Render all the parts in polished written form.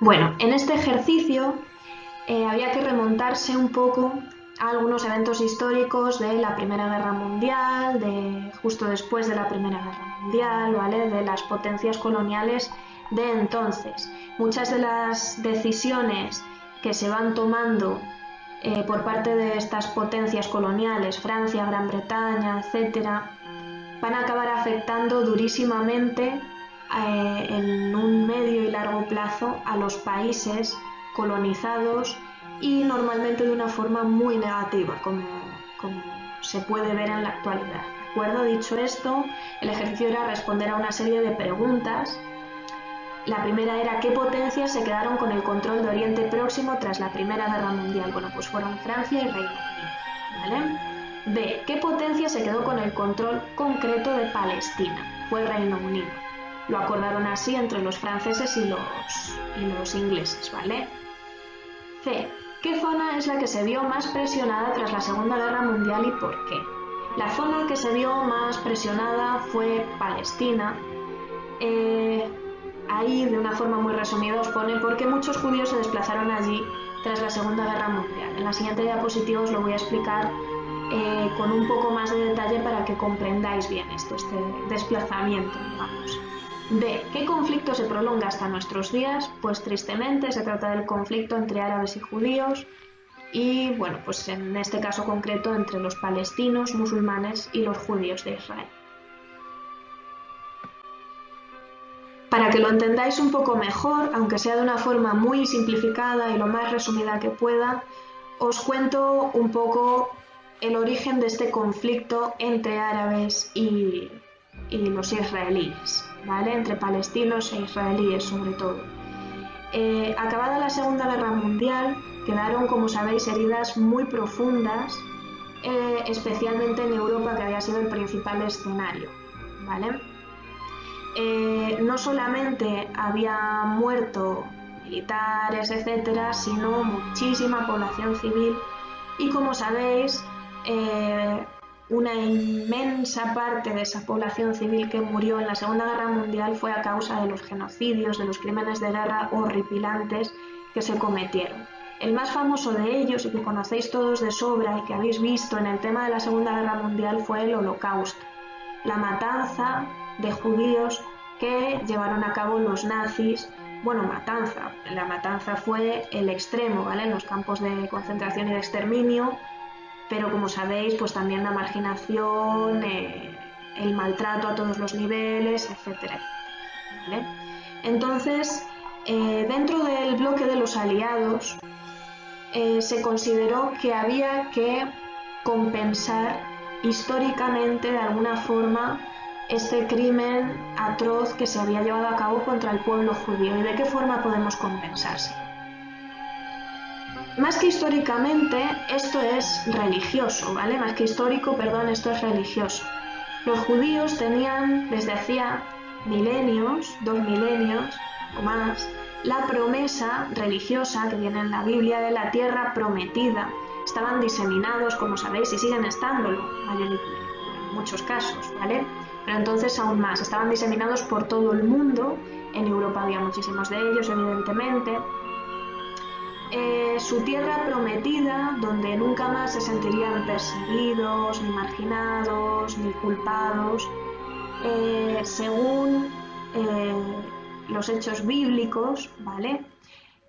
Bueno, en este ejercicio había que remontarse un poco a algunos eventos históricos de la Primera Guerra Mundial, de justo después de la Primera Guerra Mundial, ¿vale? De las potencias coloniales de entonces. Muchas de las decisiones que se van tomando por parte de estas potencias coloniales, Francia, Gran Bretaña, etcétera, van a acabar afectando durísimamente en un medio y largo plazo a los países colonizados y normalmente de una forma muy negativa, como se puede ver en la actualidad. ¿De acuerdo? Dicho esto, el ejercicio era responder a una serie de preguntas. La primera era ¿qué potencias se quedaron con el control de Oriente Próximo tras la Primera Guerra Mundial? Bueno, pues fueron Francia y Reino Unido, ¿vale? B. ¿Qué potencia se quedó con el control concreto de Palestina? Fue Reino Unido. Lo acordaron así entre los franceses y los ingleses, ¿vale? C. ¿Qué zona es la que se vio más presionada tras la Segunda Guerra Mundial y por qué? La zona que se vio más presionada fue Palestina. Ahí, de una forma muy resumida, os pone por qué muchos judíos se desplazaron allí tras la Segunda Guerra Mundial. En la siguiente diapositiva os lo voy a explicar con un poco más de detalle para que comprendáis bien esto, este desplazamiento, digamos. B. ¿Qué conflicto se prolonga hasta nuestros días? Pues tristemente se trata del conflicto entre árabes y judíos y, bueno, pues en este caso concreto entre los palestinos, musulmanes y los judíos de Israel. Para que lo entendáis un poco mejor, aunque sea de una forma muy simplificada y lo más resumida que pueda, os cuento un poco el origen de este conflicto entre árabes y los israelíes, ¿vale? Entre palestinos e israelíes sobre todo. Acabada la Segunda Guerra Mundial, quedaron, como sabéis, heridas muy profundas, especialmente en Europa, que había sido el principal escenario, ¿vale? No solamente había muerto militares, etcétera, sino muchísima población civil y, como sabéis, una inmensa parte de esa población civil que murió en la Segunda Guerra Mundial fue a causa de los genocidios, de los crímenes de guerra horripilantes que se cometieron. El más famoso de ellos, y que conocéis todos de sobra y que habéis visto en el tema de la Segunda Guerra Mundial, fue el Holocausto, la matanza de judíos que llevaron a cabo los nazis. Bueno, la matanza fue el extremo, ¿vale? En los campos de concentración y de exterminio, pero como sabéis, pues también la marginación, el maltrato a todos los niveles, etcétera, ¿vale? Entonces, dentro del bloque de los aliados, se consideró que había que compensar históricamente de alguna forma este crimen atroz que se había llevado a cabo contra el pueblo judío. ¿Y de qué forma podemos compensarse? Más que históricamente, esto es religioso, ¿vale? Más que histórico, perdón, esto es religioso. Los judíos tenían desde hacía milenios, 2 milenios o más, la promesa religiosa que viene en la Biblia de la tierra prometida. Estaban diseminados, como sabéis, y siguen estándolo en muchos casos, ¿vale? Pero entonces aún más, estaban diseminados por todo el mundo. En Europa había muchísimos de ellos, evidentemente. Su tierra prometida, donde nunca más se sentirían perseguidos, ni marginados, ni culpados, según los hechos bíblicos, ¿vale?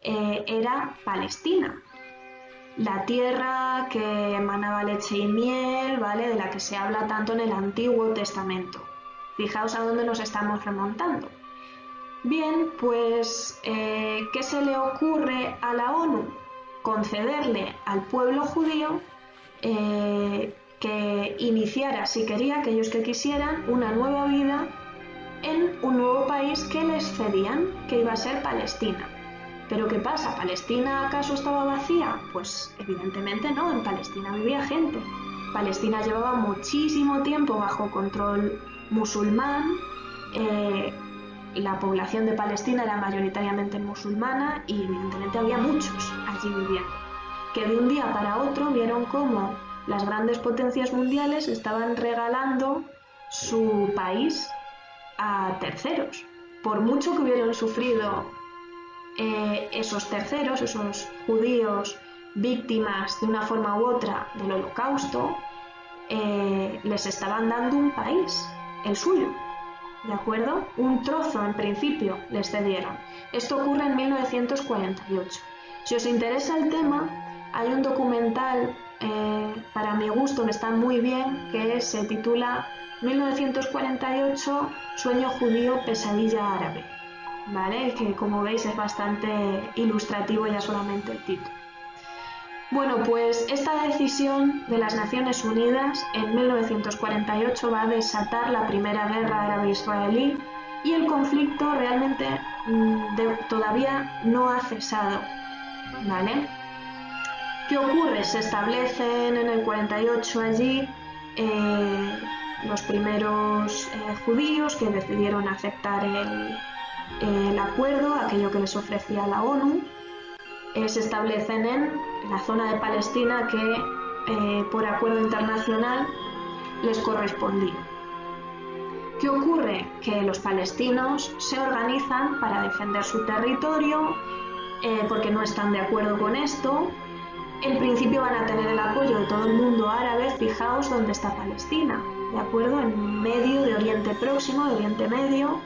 Era Palestina, la tierra que emanaba leche y miel, ¿vale? De la que se habla tanto en el Antiguo Testamento. Fijaos a dónde nos estamos remontando. Bien, pues, ¿qué se le ocurre a la ONU? Concederle al pueblo judío que iniciara, si quería, aquellos que quisieran, una nueva vida en un nuevo país que les cedían, que iba a ser Palestina. ¿Pero qué pasa? ¿Palestina acaso estaba vacía? Pues evidentemente no, en Palestina vivía gente. Palestina llevaba muchísimo tiempo bajo control musulmán. La población de Palestina era mayoritariamente musulmana y evidentemente había muchos allí viviendo, que de un día para otro vieron cómo las grandes potencias mundiales estaban regalando su país a terceros. Por mucho que hubieran sufrido esos terceros, esos judíos víctimas de una forma u otra del Holocausto, les estaban dando un país, el suyo, ¿de acuerdo? Un trozo en principio les cedieron. Esto ocurre en 1948. Si os interesa el tema, hay un documental, para mi gusto, que está muy bien, que se titula 1948, Sueño judío, pesadilla árabe, ¿vale? Que como veis es bastante ilustrativo ya solamente el título. Bueno, pues esta decisión de las Naciones Unidas en 1948 va a desatar la primera guerra árabe-israelí y el conflicto realmente todavía no ha cesado, ¿vale? ¿Qué ocurre? Se establecen en el 48 allí los primeros judíos que decidieron aceptar el acuerdo, aquello que les ofrecía la ONU. Se establecen en la zona de Palestina que por acuerdo internacional les correspondía. ¿Qué ocurre? Que los palestinos se organizan para defender su territorio porque no están de acuerdo con esto. En principio van a tener el apoyo de todo el mundo árabe. Fijaos dónde está Palestina, ¿de acuerdo? En medio de Oriente Próximo, de Oriente Medio.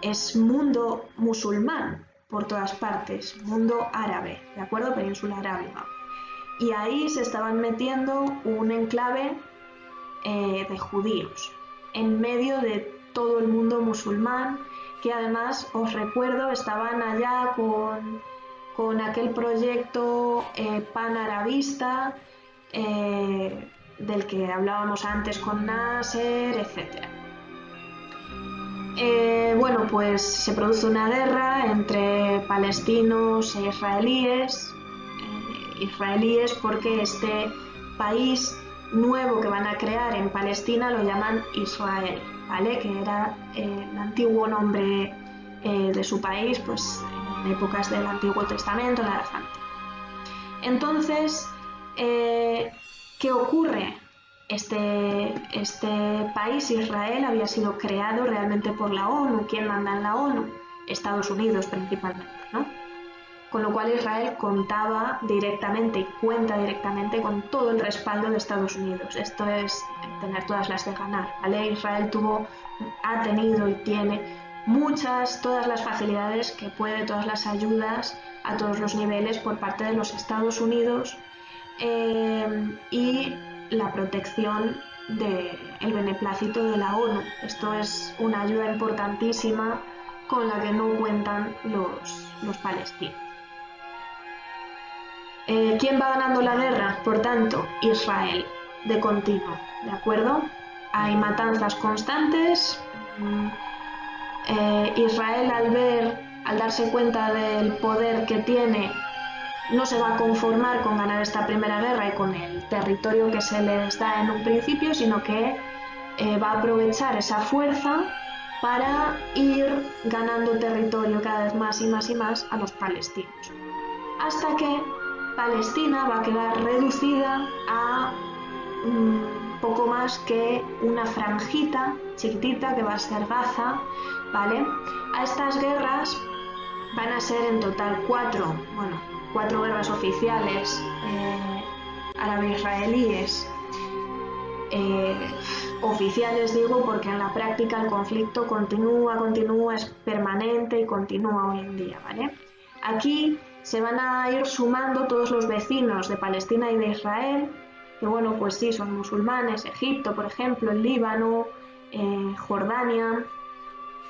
Es mundo musulmán por todas partes, mundo árabe, ¿de acuerdo? Península arábiga. Y ahí se estaban metiendo un enclave de judíos en medio de todo el mundo musulmán, que además, os recuerdo, estaban allá con aquel proyecto panarabista del que hablábamos antes con Nasser, etc. Bueno, pues se produce una guerra entre palestinos e israelíes porque este país nuevo que van a crear en Palestina lo llaman Israel, ¿vale? Que era el antiguo nombre de su país, pues en épocas del Antiguo Testamento, la Edad Antigua. Entonces, ¿qué ocurre? Este país, Israel, había sido creado realmente por la ONU. ¿Quién manda en la ONU? Estados Unidos principalmente, ¿no? Con lo cual Israel contaba directamente y cuenta directamente con todo el respaldo de Estados Unidos. Esto es tener todas las de ganar, ¿vale? Israel ha tenido y tiene todas las facilidades que puede, todas las ayudas a todos los niveles por parte de los Estados Unidos y la protección del beneplácito de la ONU. Esto es una ayuda importantísima con la que no cuentan los palestinos. ¿Quién va ganando la guerra? Por tanto, Israel, de continuo, ¿de acuerdo? Hay matanzas constantes. Israel, al darse cuenta del poder que tiene, no se va a conformar con ganar esta primera guerra y con el territorio que se les da en un principio, sino que va a aprovechar esa fuerza para ir ganando territorio cada vez más y más y más a los palestinos. Hasta que Palestina va a quedar reducida a poco más que una franjita chiquitita que va a ser Gaza, ¿vale? A estas guerras van a ser en total cuatro guerras oficiales árabe-israelíes. Oficiales digo porque en la práctica el conflicto continúa, es permanente y continúa hoy en día, ¿vale? Aquí se van a ir sumando todos los vecinos de Palestina y de Israel, que bueno, pues sí, son musulmanes, Egipto, por ejemplo, el Líbano, Jordania.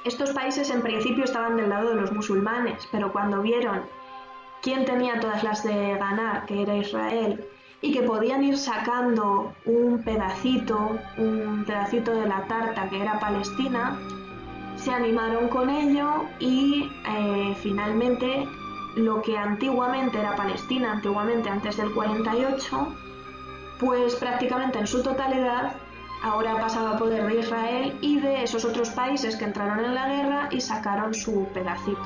Estos países en principio estaban del lado de los musulmanes, pero cuando vieron quién tenía todas las de ganar, que era Israel, y que podían ir sacando un pedacito de la tarta que era Palestina, se animaron con ello y finalmente lo que antiguamente era Palestina, antes del 48, pues prácticamente en su totalidad ahora ha pasado a poder de Israel y de esos otros países que entraron en la guerra y sacaron su pedacito.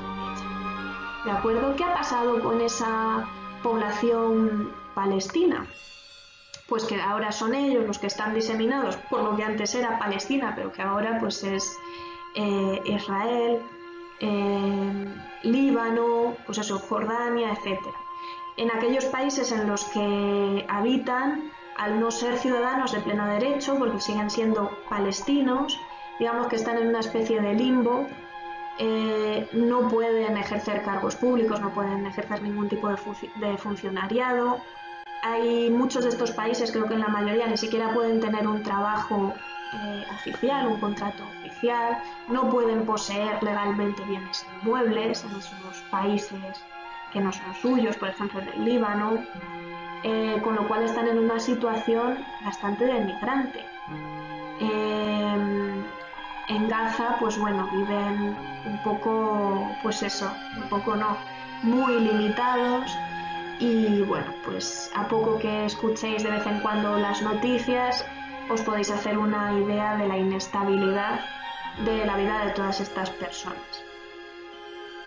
¿De acuerdo? ¿Qué ha pasado con esa población palestina? Pues que ahora son ellos los que están diseminados por lo que antes era Palestina, pero que ahora pues es Israel. Líbano, pues eso, Jordania, etc. En aquellos países en los que habitan, al no ser ciudadanos de pleno derecho, porque siguen siendo palestinos, digamos que están en una especie de limbo, no pueden ejercer cargos públicos, no pueden ejercer ningún tipo de funcionariado. Hay muchos de estos países, creo que en la mayoría, ni siquiera pueden tener un trabajo oficial, un contrato oficial, no pueden poseer legalmente bienes inmuebles en esos países que no son suyos, por ejemplo en el Líbano, con lo cual están en una situación bastante denigrante. En Gaza, pues bueno, viven un poco, pues eso, un poco no, muy limitados y bueno, pues a poco que escuchéis de vez en cuando las noticias, os podéis hacer una idea de la inestabilidad de la vida de todas estas personas.